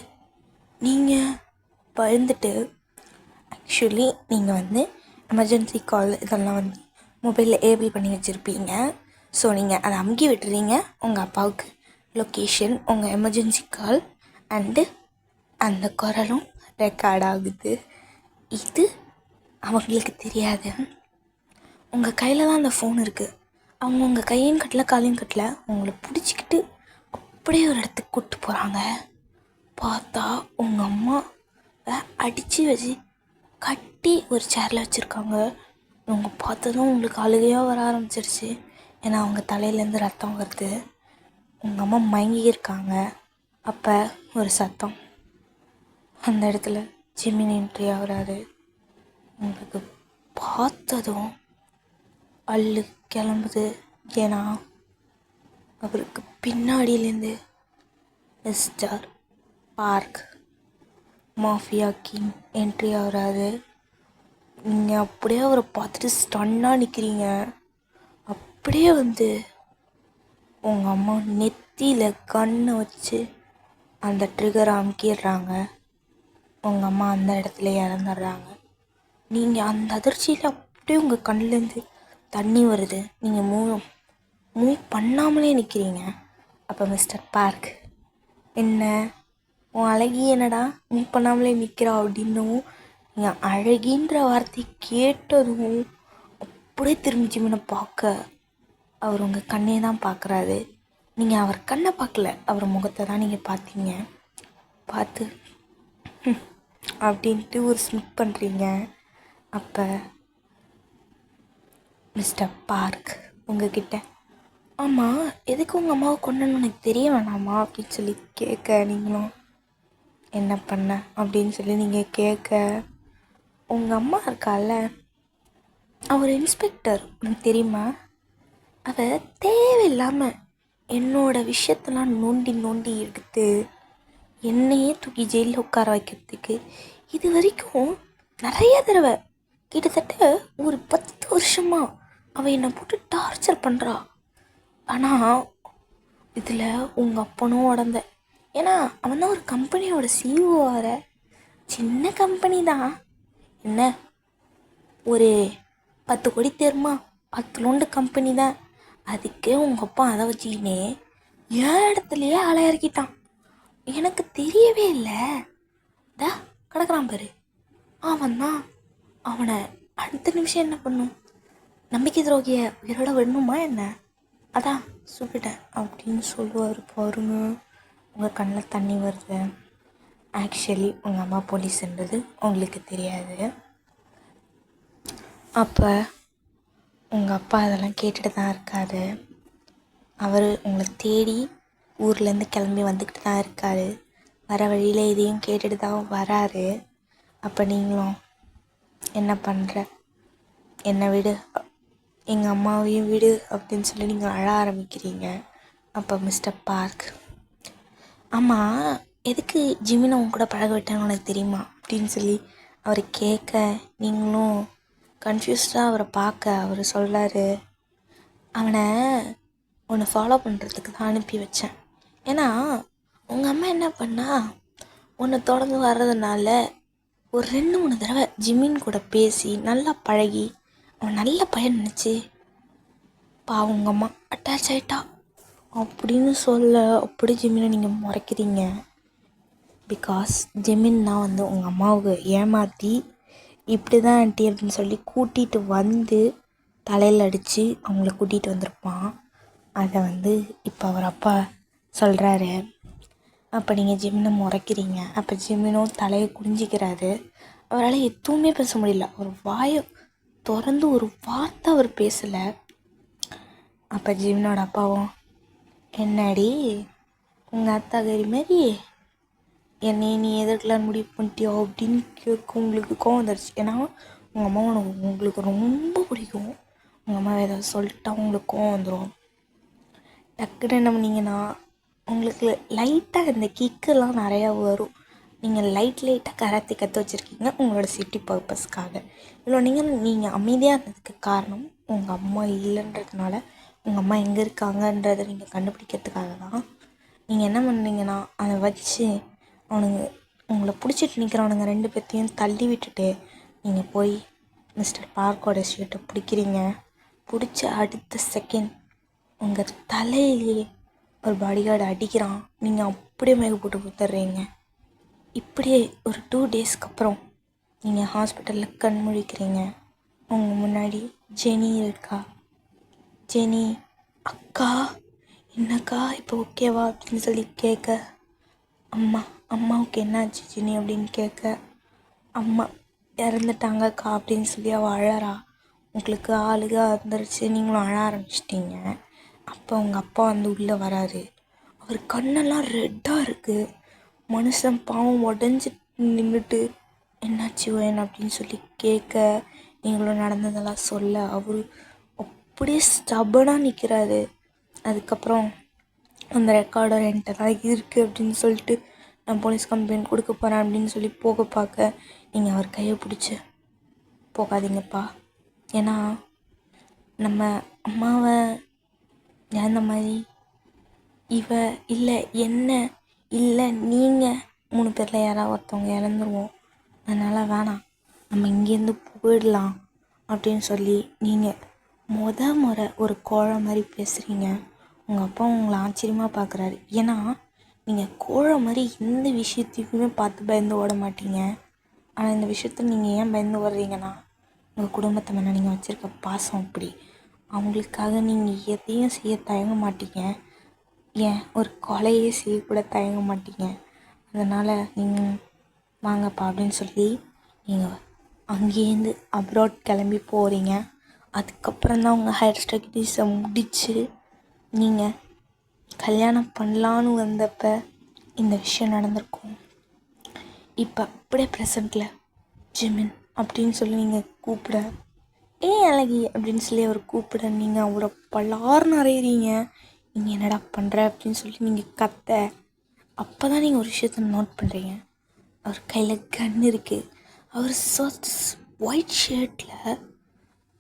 நீங்கள் பயந்துட்டு, ஆக்சுவலி நீங்கள் வந்து எமர்ஜென்சி கால் இதெல்லாம் வந்து மொபைலில் ஏபிள் பண்ணி வச்சுருப்பீங்க. ஸோ நீங்கள் அதை அமுக்கி விட்டுறீங்க. உங்கள் அப்பாவுக்கு லொக்கேஷன், உங்கள் எமர்ஜென்சி கால் அண்டு அந்த குரலும் ரெக்கார்ட் ஆகுது. இது அவங்களுக்கு தெரியாது. உங்கள் கையில் தான் அந்த ஃபோன் இருக்குது. அவங்க உங்கள் கையும் கட்டல காலையும் கட்டல, உங்களை பிடிச்சிக்கிட்டு அப்படியே ஒரு இடத்துக்கு கூப்பிட்டு போகிறாங்க. பார்த்தா உங்கள் அம்மா அடித்து வச்சு கட்டி ஒரு சேரில் வச்சுருக்காங்க. அவங்க பார்த்ததும் உங்களுக்கு அழுகையாக வர ஆரம்பிச்சிருச்சு. ஏன்னா அவங்க தலையிலேருந்து ரத்தம் வருது. உங்கள் அம்மா மயங்கி இருக்காங்க. அப்போ ஒரு சத்தம், அந்த இடத்துல ஜிமின் என்ட்ரி ஆகிறாரு. உங்களுக்கு பார்த்ததும் அள்ளு கிளம்புது. ஏன்னா அவருக்கு பின்னாடியிலேருந்து Mister Park mafia king entry ஆகிறாரு. நீங்கள் அப்படியே அவரை பார்த்துட்டு ஸ்டன்னாக நிற்கிறீங்க. அப்படியே வந்து உங்கள் அம்மா நெத்தியில் கண்ணை வச்சு அந்த ட்ரிகரை அமுக்கிடுறாங்க. உங்கள் அம்மா அந்த இடத்துல இறந்துடுறாங்க. நீங்கள் அந்த அதிர்ச்சியில் அப்படியே உங்கள் கண்ணிலேருந்து தண்ணி வருது. நீங்கள் மூவ் பண்ணாமலே நிற்கிறீங்க. அப்போ மிஸ்டர் பார்க், என்ன உன் அழகி என்னடா மூவ் பண்ணாமலே நிற்கிறா அப்படின்னும், நீங்கள் அழகின்ற வார்த்தை கேட்டதும் அப்படியே திரும்பி ஜிம்மினை பார்க்க அவர் உங்கள் கண்ணே தான் பார்க்குறாரு. நீங்கள் அவர் கண்ணை பார்க்கல, அவர் முகத்தை தான் நீங்கள் பார்த்தீங்க. பார்த்து அப்படின்ட்டு ஒரு ஸ்மிக் பண்ணுறீங்க. அப்போ மிஸ்டர் பார்க் உங்ககிட்ட, ஆமாம் எதுக்கு உங்கள் அம்மாவை கொண்டன்னு எனக்கு தெரிய வேணாமா அப்படின்னு சொல்லி கேட்க, நீங்களும் என்ன பண்ண அப்படின்னு சொல்லி நீங்கள் கேட்க, உங்கள் அம்மா இருக்கால, அவர் இன்ஸ்பெக்டர் உனக்கு தெரியுமா, அவள் தேவையில்லாமல் என்னோடய விஷயத்தெல்லாம் நோண்டி நோண்டி எடுத்து என்னையே தூக்கி ஜெயிலில் உட்கார வைக்கிறதுக்கு இது வரைக்கும் நிறைய தடவை, கிட்டத்தட்ட ஒரு 10 வருஷமாக அவள் என்னை போட்டு டார்ச்சர் பண்ணுறா. ஆனால் இதில் உங்கள் அப்பனும் உடந்த, ஏன்னா அவன் தான் ஒரு கம்பெனியோட சிஇஓ. வர சின்ன கம்பெனி தான், என்ன ஒரு 10 கோடி தேருமா, 10 லோண்டு கம்பெனி தான். அதுக்கே உங்கள் அப்பா அதை வச்சுக்கினே ஏன் இடத்துலையே ஆளை இறக்கிட்டான். எனக்கு தெரியவே இல்லை. டா கிடக்குறான் பாரு, அவன் தான். அவனை அடுத்த நிமிஷம் என்ன பண்ணும், நம்பிக்கை துரோகியை உயிரோட விடணுமா என்ன, அதான் சுட்டுட்டேன் அப்படின்னு சொல்லுவார் பாருங்க. உங்கள் கண்ணில் தண்ணி வருது. ஆக்சுவலி உங்கள் அம்மா போலீஸ்ன்றது உங்களுக்கு தெரியாது. அப்போ உங்கள் அப்பா அதெல்லாம் கேட்டுட்டு தான் இருக்காரு. அவர் உங்களை தேடி ஊர்லேருந்து கிளம்பி வந்துக்கிட்டு தான் இருக்கார். வர வழியில் இதையும் கேட்டுட்டு தான் வராரு. அப்போ நீங்களும் என்ன பண்ணுற, என்னை விடு, எங்கள் அம்மாவையும் விடு அப்படின்னு சொல்லி நீங்கள் அழ ஆரம்பிக்கிறீங்க. அப்போ மிஸ்டர் பார்க், ஆமாம் எதுக்கு ஜிமினை உன் கூட பழக விட்டான்னு உனக்கு தெரியுமா அப்படின்னு சொல்லி அவர் கேட்க, நீங்களும் கன்ஃபியூஸ்டாக அவரை பார்க்க, அவர் சொல்கிறாரு, அவனை உன்னை ஃபாலோ பண்ணுறதுக்கு தான் அனுப்பி வச்சேன். ஏன்னா உங்கள் அம்மா என்ன பண்ணா, உன்னை தொடர்ந்து வர்றதுனால ஒரு 2-3 தடவை ஜிமின் கூட பேசி நல்லா பழகி அவன் நல்ல பையன் நினச்சி பாவம் உங்கள் அம்மா அட்டாச் ஆகிட்டா அப்படின்னு சொல்ல, அப்படி ஜிமினை நீங்கள் முறைக்கிறீங்க. பிகாஸ் ஜெமின் தான் வந்து உங்கள் அம்மாவுக்கு ஏமாற்றி இப்படி தான் ஆண்டி அப்படின்னு சொல்லி கூட்டிகிட்டு வந்து தலையில் அடித்து அவங்கள கூட்டிகிட்டு வந்திருப்பான். அதை வந்து இப்போ அவர் அப்பா சொல்கிறாரு. அப்போ நீங்கள் ஜிமினை முறைக்கிறீங்க. அப்போ ஜிமினும் தலையை குடிஞ்சிக்கிறாரு. அவரால் எதுவுமே பேச முடியல. ஒரு வாயை திறந்து ஒரு வார்த்தை அவர் பேசலை. அப்போ ஜிமினோட அப்பாவும், என்னடி உங்கள் அத்தாக்காரி மாரி என்னையை நீ எதிர்க்கலான்னு முடிவு பண்ணிட்டியோ அப்படின்னு கேட்க உங்களுக்கு கோவம் வந்துடுச்சு. ஏன்னா உங்கள் அம்மா உங்களுக்கு ரொம்ப பிடிக்கும். உங்கள் அம்மா ஏதாவது சொல்லிட்டா உங்களுக்கு கோவம் வந்துடும். டக்குன்னு என்ன பண்ணிங்கன்னா, உங்களுக்கு லைட்டாக இந்த கிக்கெல்லாம் நிறையா வரும். நீங்கள் லைட்டாக கராத்தே கற்று வச்சுருக்கீங்க உங்களோட சேஃப்டி பர்பஸ்க்காக. இல்லை நீங்கள் அமைதியாக இருந்ததுக்கு காரணம் உங்கள் அம்மா இல்லைன்றதுனால, உங்கள் அம்மா எங்கே இருக்காங்கன்றதை நீங்கள் கண்டுபிடிக்கிறதுக்காக தான். நீங்கள் என்ன பண்ணுறீங்கன்னா, அதை வச்சு உங்களை பிடிச்சிட்டு நிற்கிறவனுங்க 2 பேர்த்தையும் தள்ளி விட்டுட்டு நீங்கள் போய் மிஸ்டர் பார்க்கோட ஷர்ட்டை பிடிக்கிறீங்க. பிடிச்ச அடுத்த செகண்ட் உங்கள் தலையிலேயே ஒரு பாடிகார்டு அடிக்கிறான். நீங்கள் அப்படியே மேக போட்டு கொடுத்துட்றீங்க. இப்படியே ஒரு 2 டேஸ்க்கு அப்புறம் நீங்கள் ஹாஸ்பிட்டலில் கண் முழிக்கிறீங்க. உங்கள் முன்னாடி ஜெனி இருக்கா. ஜெனி, அக்கா என்னக்கா இப்போ ஓகேவா அப்படின்னு சொல்லி கேட்க, அம்மாவுக்கு என்னாச்சு ஜெனி அப்படின்னு கேட்க, அம்மா இறந்துட்டாங்கக்கா அப்படின்னு சொல்லி அவள் அழறா. உங்களுக்கு ஆளுக வந்துருச்சு, நீங்களும் அழ ஆரம்பிச்சிட்டிங்க. அப்போ உங்கள் அப்பா வந்து உள்ளே வராரு. அவர் கண்ணெல்லாம் ரெட்டாக இருக்குது. மனுஷன் பாவம் உடஞ்சி நின்றுட்டு, என்னாச்சு வேணும் அப்படின்னு சொல்லி கேட்க, நீங்களும் நடந்ததெல்லாம் சொல்ல, அவர் அப்படியே ஸ்டபனாக நிற்கிறாரு. அதுக்கப்புறம் அந்த ரெக்கார்டர் என்கிட்ட தான் இருக்குது அப்படின்னு சொல்லிட்டு நான் போலீஸ் கம்ப்ளைண்ட் கொடுக்க போகிறேன் அப்படின்னு சொல்லி போக பார்க்க, நீங்கள் அவர் கையை பிடிச்சி போகாதீங்கப்பா, ஏன்னா நம்ம அம்மாவை இழந்த மாதிரி இல்லை என்ன இல்லை நீங்கள் 3 பேரில் யாராவது ஒருத்தவங்க இறந்துருவோம், அதனால் வேணாம், நம்ம இங்கேருந்து போயிடலாம் அப்படின்னு சொல்லி நீங்கள் முறை ஒரு கோழை மாதிரி பேசுகிறீங்க. உங்கள் அப்பா உங்களை ஆச்சரியமாக பார்க்குறாரு. ஏன்னா நீங்கள் கோழை மாதிரி எந்த விஷயத்தையுமே பார்த்து பயந்து ஓட மாட்டீங்க. ஆனால் இந்த விஷயத்த நீங்கள் ஏன் பயந்து ஓடுறீங்கன்னா, உங்கள் குடும்பத்தை மேலே நீங்கள் வச்சுருக்க பாசம் அப்படி. அவங்களுக்காக நீங்கள் எதையும் செய்ய தயங்க மாட்டீங்க. ஏன் ஒரு கொலையே செய்யக்கூட தயங்க மாட்டீங்க. அதனால் நீங்கள் வாங்கப்பா அப்படின்னு சொல்லி நீங்கள் அங்கேருந்து அப்ராட் கிளம்பி போகிறீங்க. அதுக்கப்புறம் தான் உங்கள் ஹையர் ஸ்டடீஸை முடித்து நீங்கள் கல்யாணம் பண்ணலான்னு வந்தப்போ இந்த விஷயம் நடந்திருக்கும். இப்போ அப்படியே ப்ரெசண்ட்டில் ஜிமின் அப்படின்னு சொல்லி நீங்கள் கூப்பிட, அழகி அப்படின்னு சொல்லி அவர் கூப்பிட நீங்கள் அவரை பல்லார்னு அறையிறீங்க. நீங்கள் என்னடா பண்ணுற அப்படின்னு சொல்லி நீங்கள் கத்த. அப்போ தான் நீங்கள் ஒரு விஷயத்த நோட் பண்ணுறீங்க. அவர் கையில் கன் இருக்குது. அவர் ஒயிட் ஷர்ட்டில்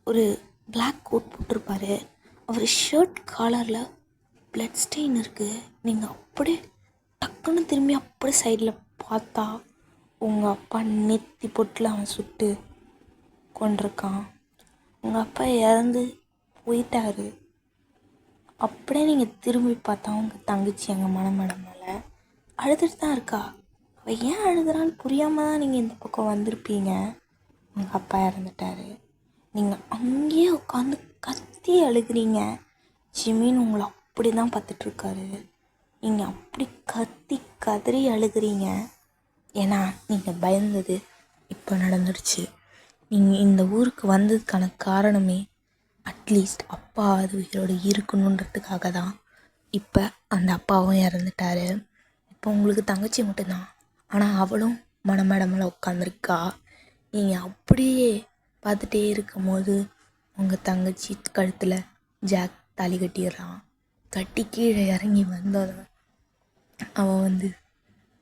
ஒரு பிளாக் கோட் போட்டிருப்பாரு. அவர் ஷர்ட் காலரில் பிளட் ஸ்டெயின் இருக்குது. நீங்கள் அப்படியே டக்குன்னு திரும்பி அப்படியே சைடில் பார்த்தா உங்கள் அப்பா நெத்தி பொட்டில் அவன் சுட்டு கொண்டிருக்கான். உங்கள் அப்பா இறந்து போயிட்டாரு. அப்படியே நீங்கள் திரும்பி பார்த்தா உங்கள் தங்கச்சி எங்கள் மனமேட மேலே அழுதுட்டு தான் இருக்கா. அவள் ஏன் அழுதுறான்னு புரியாமல் தான் நீங்கள் இந்த பக்கம் வந்திருப்பீங்க. உங்கள் அப்பா இறந்துட்டாரு. நீங்கள் அங்கேயே உட்காந்து கத்தி அழுகிறீங்க. ஜிமின் உங்களை அப்படி தான் பார்த்துட்ருக்காரு. நீங்கள் அப்படி கத்தி கதறி அழுகிறீங்க. ஏன்னா நீங்கள் பயந்தது இப்போ நடந்துடுச்சு. நீங்கள் இந்த ஊருக்கு வந்ததுக்கான காரணமே அட்லீஸ்ட் அப்பா அது உயிரோடு இருக்கணுன்றதுக்காக தான். இப்போ அந்த அப்பாவும் இறந்துட்டார். இப்போ உங்களுக்கு தங்கச்சி மட்டும்தான். ஆனால் அவளும் மனமேடமில் உட்காந்துருக்கா. நீங்கள் அப்படியே பார்த்துட்டே இருக்கும் போது உங்கள் தங்கச்சி கழுத்தில் ஜாக் தாலி கட்டிடுறான். கட்டி கீழே இறங்கி வந்ததும் அவன்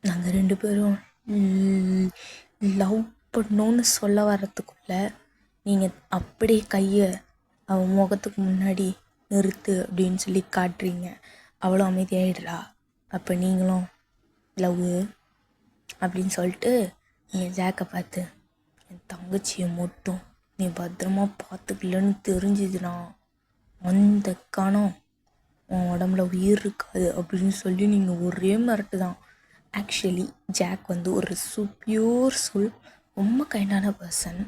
நாங்கள் 2 பேரும் லவ் பண்ணோன்னு சொல்ல வர்றதுக்குள்ளே நீங்கள் அப்படியே கையை அவன் முகத்துக்கு முன்னாடி நிறுத்து அப்படின்னு சொல்லி காட்டுறீங்க. அவ்வளோ அமைதியாகிடுறா. அப்போ நீங்களும் லவ் அப்படின்னு சொல்லிட்டு நீங்கள் ஜாக்கை பார்த்து, என் தங்கச்சியை மட்டும் நீ பத்திரமா பார்த்துக்கலன்னு தெரிஞ்சுதுன்னா அந்த கணம் உன் உடம்புல உயிர் இருக்காது அப்படின்னு சொல்லி நீங்கள் ஒரே மிரட்டு தான். ஆக்சுவலி ஜாக் ஒரு பியூர் சோல், ரொம்ப கைண்டான பர்சன்.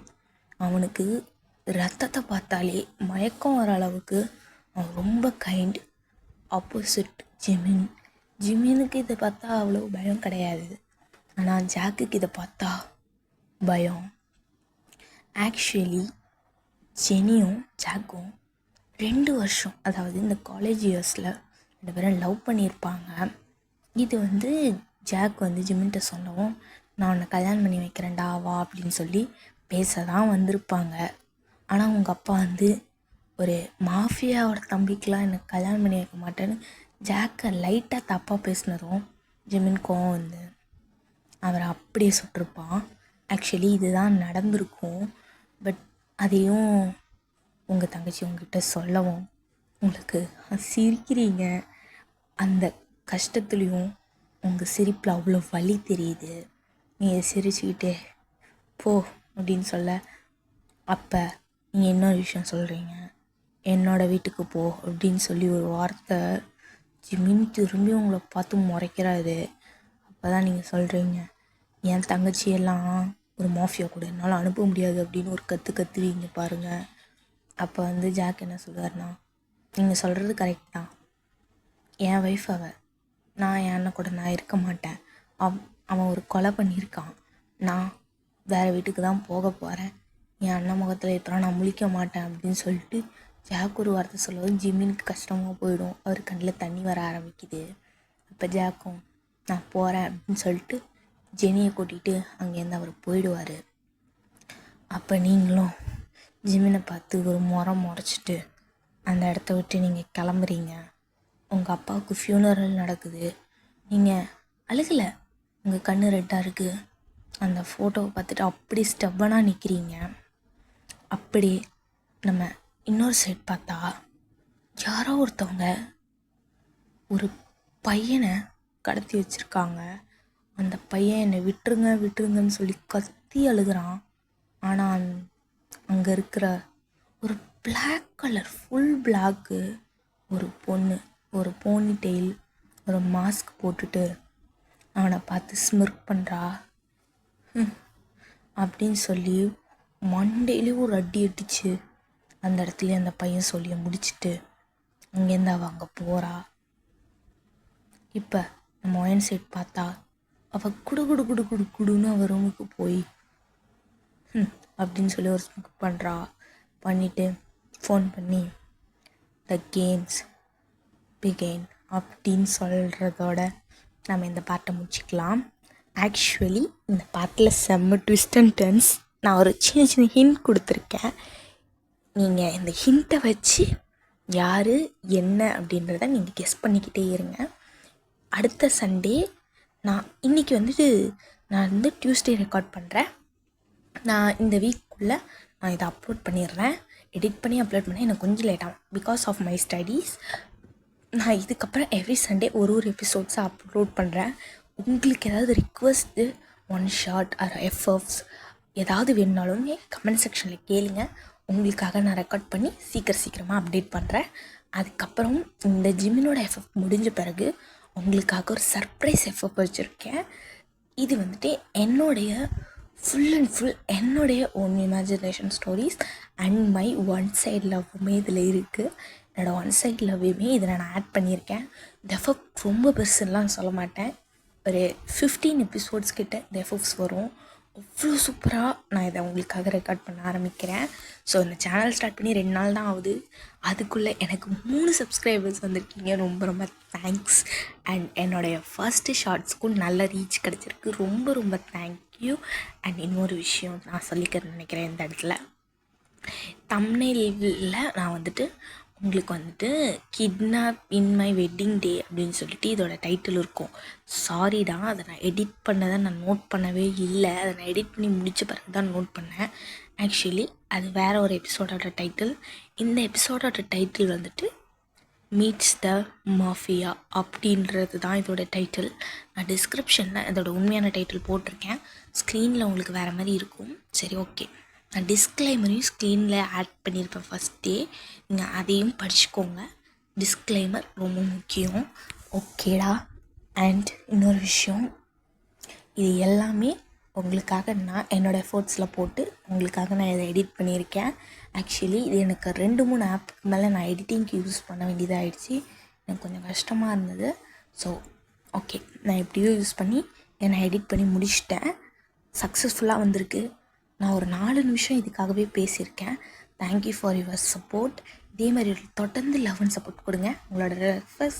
அவனுக்கு ரத்தத்தை பார்த்தாலே மயக்கம் வர அளவுக்கு அவன் ரொம்ப கைண்ட். ஆப்போசிட் ஜிமினுக்கு இதை பார்த்தா அவ்வளோ பயம் கிடையாது. ஆனால் ஜாக்குக்கு இதை பார்த்தா பயம். ஆக்சுவலி ஜெனியும் ஜாக்கும் 2 வருஷம், அதாவது இந்த காலேஜ் இயர்ஸில் 2 பேரும் லவ் பண்ணியிருப்பாங்க. இது ஜாக் ஜிமின்கிட்ட சொல்லவும், நான் உன்னை கல்யாணம் பண்ணி வைக்கிறேன்டா வா அப்படின்னு சொல்லி பேச தான் வந்திருப்பாங்க. ஆனால் உங்கள் அப்பா ஒரு மாஃபியாவோட தம்பிக்கெலாம் எனக்கு கல்யாணம் பண்ணி வைக்க மாட்டேன்னு ஜாக்கை லைட்டாக தப்பாக பேசினரும் ஜிமின் கோவம் அவரை அப்படியே சுட்டிருப்பான். ஆக்சுவலி இதுதான் நடந்திருக்கும். பட் அதையும் உங்கள் தங்கச்சி உங்ககிட்ட சொல்லவும் உங்களுக்கு சிரிக்கிறீங்க. அந்த கஷ்டத்துலேயும் உங்கள் சிரிப்பில் அவ்வளோ வலி தெரியுது. நீங்கள் சிரிச்சுக்கிட்டே போ அப்படின்னு சொல்ல, அப்போ நீங்கள் இன்னொரு விஷயம் சொல்கிறீங்க, என்னோடய வீட்டுக்கு போ அப்படின்னு சொல்லி ஒரு வார்த்தை. ஜிமின் திரும்பி உங்களை பார்த்து முறைக்கிறாரு. அப்போ தான் நீங்கள் சொல்கிறீங்க, என் தங்கச்சியெல்லாம் ஒரு மாஃபியா கூட என்னால் அனுப்ப முடியாது அப்படின்னு ஒரு கத்துவீங்க பாருங்கள். அப்போ ஜாக் என்ன சொல்லுவார்னா, நீங்கள் சொல்கிறது கரெக்ட் தான், என் ஒய்ஃப் நான் என் அண்ணன் கூட நான் இருக்க மாட்டேன். அவன் ஒரு கொலை பண்ணியிருக்கான். நான் வேறு வீட்டுக்கு தான் போக போகிறேன். என் அண்ணன் முகத்தில் இப்போ நான் முழிக்க மாட்டேன் அப்படின்னு சொல்லிட்டு ஜாக் ஒரு வார்த்தை சொல்லுவது ஜிமினுக்கு கஷ்டமாக போயிடும். அவர் கண்ணில் தண்ணி வர ஆரம்பிக்குது. அப்போ ஜாக்கும் நான் போகிறேன் அப்படின்னு சொல்லிட்டு ஜெனியை கூட்டிகிட்டு அங்கேருந்து அவர் போயிடுவார். அப்போ நீங்களும் ஜிமினை பார்த்து ஒரு முறைச்சிட்டு அந்த இடத்த விட்டு நீங்கள் கிளம்புறீங்க. உங்கள் அப்பாவுக்கு ஃபியூனரல் நடக்குது. நீங்கள் அழுகலை, உங்கள் கண்ணு ரெட்டாக இருக்குது. அந்த ஃபோட்டோவை பார்த்துட்டு அப்படி ஸ்டெப்பனாக நிற்கிறீங்க. அப்படி நம்ம இன்னொரு சைட் பார்த்தா யாரோ ஒருத்தவங்க ஒரு பையனை கடத்தி வச்சுருக்காங்க. அந்த பையன் என்னை விட்டுருங்கன்னு சொல்லி கத்தி அழுகிறான். ஆனால் அங்கே இருக்கிற ஒரு பிளாக் கலர் ஃபுல் பிளாக்கு ஒரு பொண்ணு, ஒரு போனி டெயில், ஒரு மாஸ்க் போட்டுட்டு அவனை பார்த்து ஸ்மிர்க் பண்ணுறா. அப்படின்னு சொல்லி மண்டையிலே ஒரு அடி அடிச்சு அந்த இடத்துல அந்த பையன் சொல்லி முடிச்சுட்டு அங்கேருந்து அவள் அங்கே போகிறா. இப்போ நம்ம ஒயின் சைட் பார்த்தா அவள் குடுன்னு அவள் ரூமுக்கு போய் அப்படின்னு சொல்லி ஒரு ஸ்மிக் பண்ணுறா. பண்ணிவிட்டு ஃபோன் பண்ணி த கேம்ஸ் பிகெயின் அப்படின்னு சொல்கிறதோட நம்ம இந்த பாட்டை முடிச்சிக்கலாம். ஆக்சுவலி இந்த பாட்டில் செம்ம ட்விஸ்ட் அண்ட் டர்ன்ஸ். நான் ஒரு சின்ன சின்ன ஹிண்ட் கொடுத்துருக்கேன். நீங்கள் இந்த ஹிண்ட்டை வச்சு யார் என்ன அப்படின்றத நீங்கள் கெஸ் பண்ணிக்கிட்டே இருங்க. அடுத்த சண்டே இன்றைக்கி நான் டியூஸ்டே ரெக்கார்ட் பண்ணுறேன். நான் இந்த வீக்குள்ளே நான் இதை அப்லோட் பண்ணிடுறேன். எடிட் பண்ணி அப்லோட் பண்ண எனக்கு கொஞ்சம் லேட் ஆகும் பிகாஸ் ஆஃப் மை ஸ்டடீஸ். நான் இதுக்கப்புறம் எவ்ரி சண்டே ஒரு எபிசோட்ஸை அப்லோட் பண்ணுறேன். உங்களுக்கு ஏதாவது ரிக்வெஸ்ட்டு, ஒன் ஷாட் ஆர் எஃப்எஃப்ஸ் ஏதாவது வேணுனாலுமே கமெண்ட் செக்ஷனில் கேளுங்க. உங்களுக்காக நான் ரெக்கார்ட் பண்ணி சீக்கிரமாக அப்டேட் பண்ணுறேன். அதுக்கப்புறம் இந்த ஜிம்மினோட எஃப்எஃப் முடிஞ்ச பிறகு உங்களுக்காக ஒரு சர்ப்ரைஸ் எஃப்எஃப் வச்சுருக்கேன். இது என்னுடைய ஃபுல் அண்ட் ஃபுல் என்னுடைய own imagination stories and my one side லவ்வுமே இதில் இருக்குது. என்னோடய ஒன் சைட் லவ்வுமே இதில் நான் ஆட் பண்ணியிருக்கேன். இந்த எஃப்எஃப் ரொம்ப பெருசுலாம் சொல்ல மாட்டேன். ஒரு 15 எபிசோட்ஸ் கிட்ட இந்த எஃப்எஃப்ஸ் வரும். அவ்வளோ சூப்பராக நான் இதை உங்களுக்காக ரெக்கார்ட் பண்ண ஆரம்பிக்கிறேன். ஸோ இந்த சேனல் ஸ்டார்ட் பண்ணி 2 நாள் தான் ஆகுது. அதுக்குள்ளே எனக்கு 3 சப்ஸ்கிரைபர்ஸ் வந்திருக்கீங்க. ரொம்ப ரொம்ப தேங்க்ஸ். அண்ட் என்னுடைய ஃபர்ஸ்ட்டு ஷார்ட்ஸ்க்கும் நல்ல ரீச் கிடச்சிருக்கு. ரொம்ப ரொம்ப தேங்க்யூ. அண்ட் இன்னொரு விஷயம் நான் சொல்லிக்கிறேன்னு நினைக்கிறேன் இந்த இடத்துல. தம்ப்நெயில்ல நான் உங்களுக்கு kidnap in my wedding day அப்படின்னு சொல்லிட்டு இதோட டைட்டில் இருக்கும். சாரிடா, அதை நான் எடிட் பண்ணதை நான் நோட் பண்ணவே இல்லை. அதை நான் எடிட் பண்ணி முடித்த பிறகு தான் நோட் பண்ணேன். ஆக்சுவலி அது வேறு ஒரு எபிசோடோட டைட்டில். இந்த எபிசோடோட டைட்டில் மீட்ஸ் த மாஃபியா அப்படின்றது தான் இதோட டைட்டில். நான் டிஸ்கிரிப்ஷனில் இதோட உண்மையான டைட்டில் போட்டிருக்கேன். ஸ்க்ரீனில் உங்களுக்கு வேறு மாதிரி இருக்கும். சரி, ஓகே. நான் டிஸ்க்ளைமரையும் ஸ்க்ரீனில் ஆட் பண்ணியிருப்பேன் ஃபஸ்ட்டே. நீங்கள் அதையும் படிச்சுக்கோங்க. டிஸ்க்ளைமர் ரொம்ப முக்கியம். ஓகேடா. அண்ட் இன்னொரு விஷயம், இது எல்லாமே உங்களுக்காக நான் என்னோடய எஃபோர்ட்ஸில் போட்டு உங்களுக்காக நான் இதை எடிட் பண்ணியிருக்கேன். ஆக்சுவலி இது எனக்கு 2-3 ஆப்புக்கு மேலே நான் எடிட்டிங்க்கு யூஸ் பண்ண வேண்டியதாக ஆகிடுச்சி. எனக்கு கொஞ்சம் கஷ்டமாக இருந்தது. ஸோ ஓகே, நான் எப்படியோ யூஸ் பண்ணி நான் எடிட் பண்ணி முடிச்சிட்டேன். சக்ஸஸ்ஃபுல்லாக வந்திருக்கு. நான் ஒரு 4 நிமிஷம் இதுக்காகவே பேசியிருக்கேன். Thank you for your support. இதே மாதிரி தொடர்ந்து லவ் அண்ட் சப்போர்ட் கொடுங்க. உங்களோட ரெஃபர்ஸ்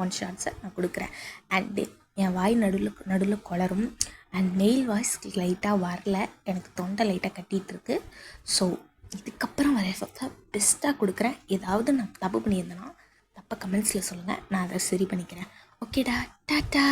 ஒன் ஷார்ட்ஸை நான் கொடுக்குறேன். அண்டு என் வாய் நடுவில் குளரும். அண்ட் மெயில் வாய்ஸ் லைட்டாக வரல, எனக்கு தொண்டை லைட்டாக கட்டிகிட்ருக்கு. ஸோ இதுக்கப்புறம் வர எஃபெக்டாக பெஸ்ட்டாக கொடுக்குறேன். ஏதாவது நான் தப்பு பண்ணியிருந்தேன்னா தப்பை கமெண்ட்ஸில் சொல்லுங்கள், நான் அதை சரி பண்ணிக்கிறேன். ஓகேடா, டாட்டா.